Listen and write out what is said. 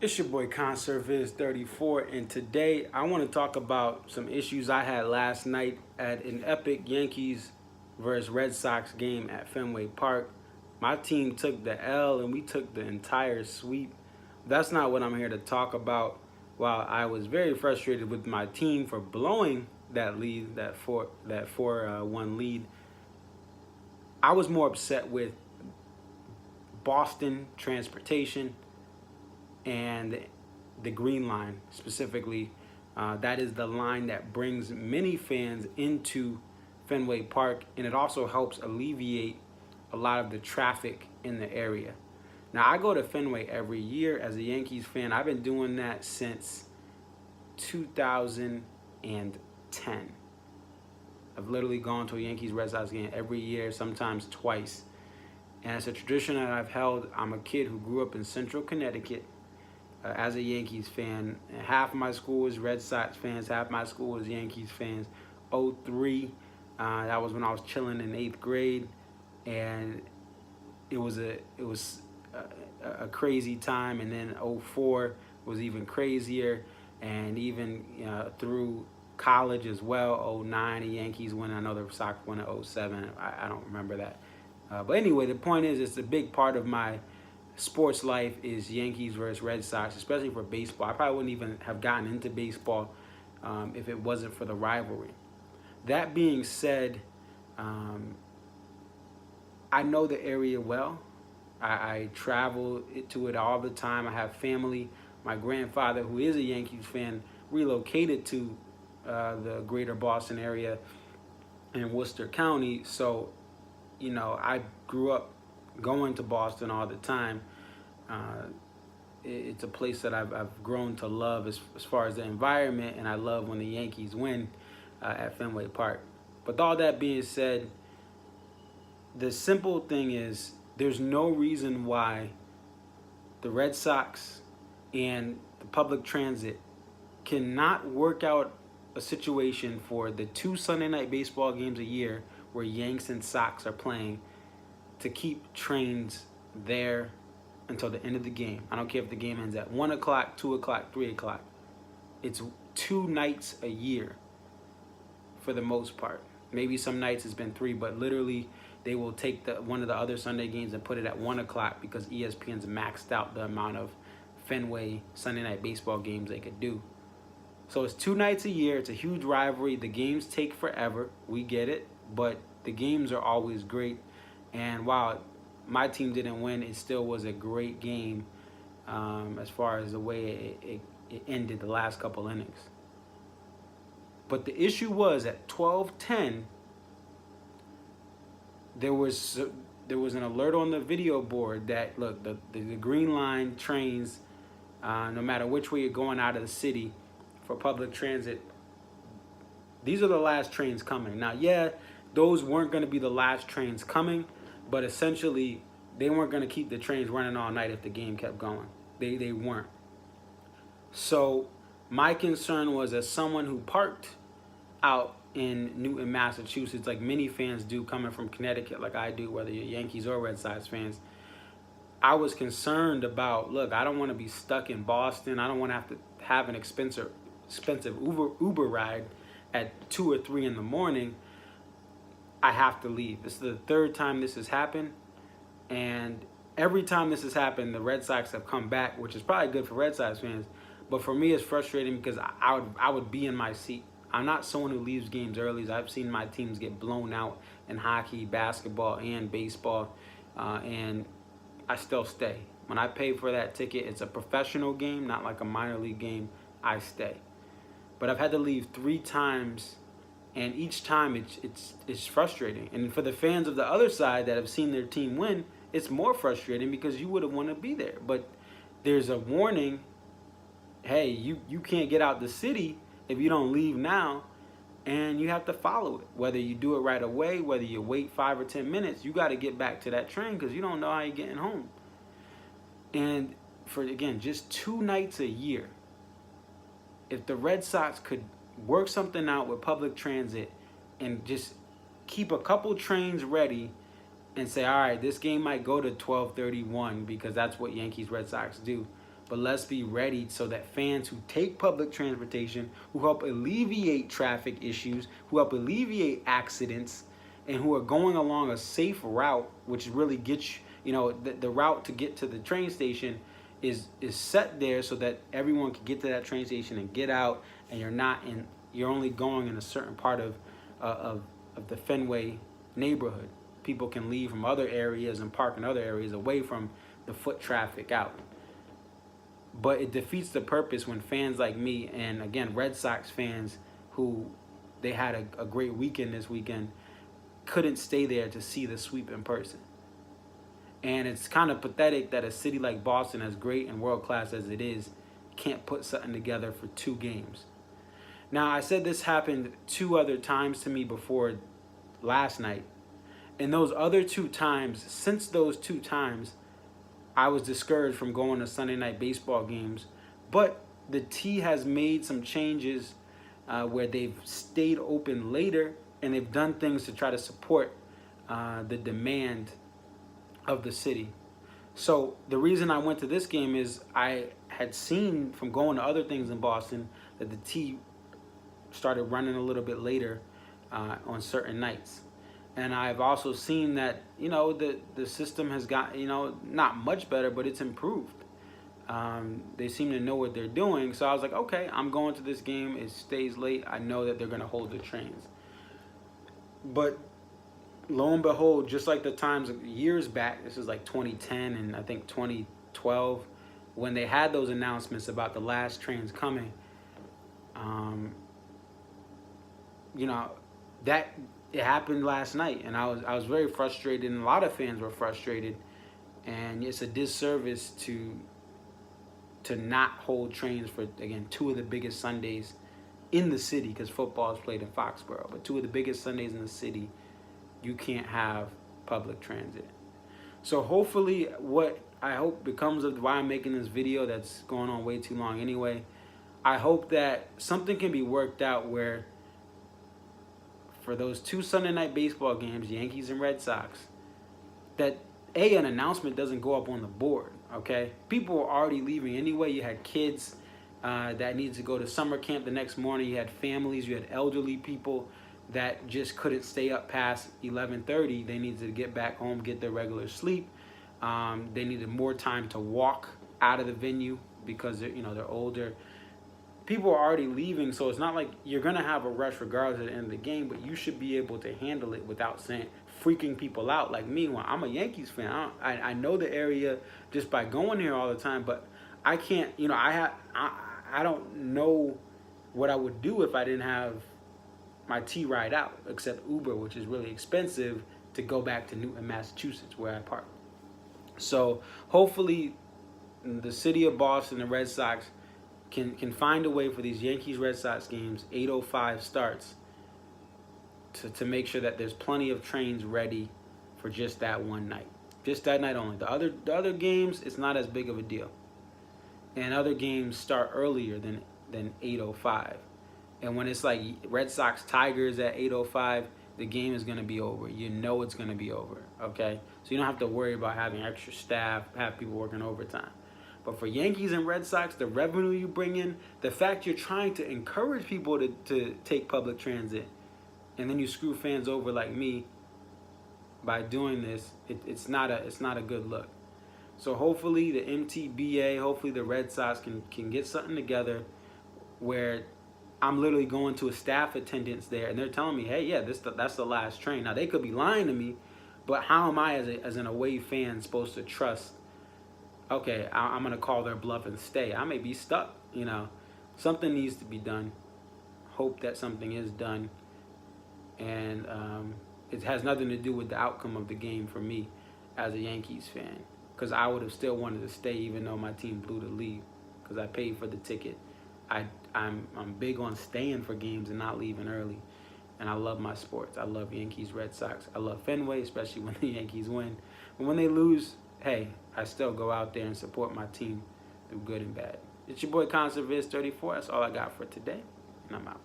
It's your boy ConserViz34, and today I want to talk about some issues I had last night at an epic Yankees versus Red Sox game at Fenway Park. My team took the L and we took the entire sweep. That's not what I'm here to talk about. While I was very frustrated with my team for blowing that lead, that 4-1 lead, I was more upset with Boston transportation and the green line specifically. That is the line that brings many fans into Fenway Park, and it also helps alleviate a lot of the traffic in the area. Now, I go to Fenway every year as a Yankees fan. I've been doing that since 2010. I've literally gone to a Yankees Red Sox game every year, sometimes twice. And it's a tradition that I've held. I'm a kid who grew up in Central Connecticut as a Yankees fan. Half of my school was Red Sox fans, half my school was Yankees fans. '03, that was when I was chilling in 8th grade, and it was a crazy time. And then '04 was even crazier, and even through college as well. '09, the Yankees won. I know the Sox won in '07. I don't remember that. But anyway, the point is, it's a big part of my sports life is Yankees versus Red Sox, especially for baseball. I probably wouldn't even have gotten into baseball if it wasn't for the rivalry. That being said, I know the area well. I travel to it all the time. I have family. My grandfather, who is a Yankees fan, relocated to the greater Boston area in Worcester County. So, I grew up going to Boston all the time. It's a place that I've grown to love as far as the environment, and I love when the Yankees win at Fenway Park. But all that being said, the simple thing is there's no reason why the Red Sox and the public transit cannot work out a situation for the 2 Sunday night baseball games a year where Yanks and Sox are playing to keep trains there until the end of the game. I don't care if the game ends at 1 o'clock, 2 o'clock, 3 o'clock. It's 2 nights a year for the most part. Maybe some nights it's been 3, but literally they will take one of the other Sunday games and put it at 1 o'clock because ESPN's maxed out the amount of Fenway Sunday night baseball games they could do. So it's 2 nights a year. It's a huge rivalry. The games take forever. We get it, but the games are always great. And while my team didn't win, it still was a great game as far as the way it ended the last couple innings. But the issue was at 12:10, there was an alert on the video board that, look, the green line trains, no matter which way you're going out of the city for public transit, these are the last trains coming. Now, yeah, those weren't going to be the last trains coming, but essentially they weren't going to keep the trains running all night if the game kept going. They weren't. So my concern was, as someone who parked out in Newton, Massachusetts, like many fans do coming from Connecticut, like I do, whether you're Yankees or Red Sox fans, I was concerned about, look, I don't want to be stuck in Boston. I don't want to have an expensive Uber ride at 2 or 3 in the morning. I have to leave. This is the 3rd time this has happened, and every time this has happened, the Red Sox have come back, which is probably good for Red Sox fans. But for me, it's frustrating because I would be in my seat. I'm not someone who leaves games early. I've seen my teams get blown out in hockey, basketball, and baseball, and I still stay. When I pay for that ticket, it's a professional game, not like a minor league game. I stay. But I've had to leave 3 times, and each time it's frustrating. And for the fans of the other side that have seen their team win, it's more frustrating because you would have wanted to be there. But there's a warning, hey, you can't get out the city if you don't leave now, and you have to follow it. Whether you do it right away, whether you wait 5 or 10 minutes, you got to get back to that train because you don't know how you're getting home. And for, again, just 2 nights a year, if the Red Sox could work something out with public transit and just keep a couple trains ready and say, all right, this game might go to 12:31 because that's what Yankees Red Sox do. but let's be ready so that fans who take public transportation, who help alleviate traffic issues, who help alleviate accidents, and who are going along a safe route, which really gets the route to get to the train station is set there so that everyone can get to that train station and get out, and you're only going in a certain part of the Fenway neighborhood. People can leave from other areas and park in other areas away from the foot traffic out. But it defeats the purpose when fans like me, and again, Red Sox fans who they had a great weekend this weekend, couldn't stay there to see the sweep in person. And it's kind of pathetic that a city like Boston, as great and world-class as it is, can't put something together for 2 games. Now, I said this happened 2 other times to me before last night. And those other 2 times, since those 2 times, I was discouraged from going to Sunday night baseball games. But the T has made some changes where they've stayed open later, and they've done things to try to support the demand of the city. So the reason I went to this game is I had seen from going to other things in Boston that the T started running a little bit later on certain nights. And I've also seen that, the system has got, not much better, but it's improved. They seem to know what they're doing. So I was like, okay, I'm going to this game. It stays late. I know that they're going to hold the trains. But lo and behold, just like the times years back, this is like 2010 and I think 2012, when they had those announcements about the last trains coming, that it happened last night, and I was very frustrated, and a lot of fans were frustrated, and it's a disservice to not hold trains for, again, 2 of the biggest Sundays in the city, because football is played in Foxborough, but 2 of the biggest Sundays in the city, you can't have public transit. So hopefully what I hope becomes of why I'm making this video that's going on way too long anyway, I hope that something can be worked out where for those 2 Sunday night baseball games, Yankees and Red Sox, that an announcement doesn't go up on the board, okay? People were already leaving anyway. You had kids that needed to go to summer camp the next morning. You had families, you had elderly people that just couldn't stay up past 11:30. They needed to get back home, get their regular sleep. They needed more time to walk out of the venue because they're older. People are already leaving, so it's not like you're gonna have a rush regardless at the end of the game, but you should be able to handle it without freaking people out like me. When I'm a Yankees fan, I know the area just by going here all the time, but I can't. I don't know what I would do if I didn't have my T ride out, except Uber, which is really expensive to go back to Newton, Massachusetts, where I park. So hopefully the city of Boston, the Red Sox, can find a way for these Yankees-Red Sox games, 8:05 starts, to make sure that there's plenty of trains ready for just that one night. Just that night only. The other games, it's not as big of a deal. And other games start earlier than 8:05. And when it's like Red Sox Tigers at 8:05, the game is going to be over. You know it's going to be over, okay? So you don't have to worry about having extra staff, have people working overtime. But for Yankees and Red Sox, the revenue you bring in, the fact you're trying to encourage people to take public transit, and then you screw fans over like me by doing this, it's not a good look. So hopefully the MTBA, hopefully the Red Sox can get something together where I'm literally going to a staff attendance there, and they're telling me, hey, yeah, that's the last train. Now, they could be lying to me, but how am I, as an away fan, supposed to trust, okay, I'm going to call their bluff and stay? I may be stuck, Something needs to be done. Hope that something is done. And it has nothing to do with the outcome of the game for me as a Yankees fan, because I would have still wanted to stay even though my team blew the lead, because I paid for the ticket. I'm big on staying for games and not leaving early. And I love my sports. I love Yankees, Red Sox. I love Fenway, especially when the Yankees win. But when they lose, hey, I still go out there and support my team through good and bad. It's your boy ConserViz34. That's all I got for today, and I'm out.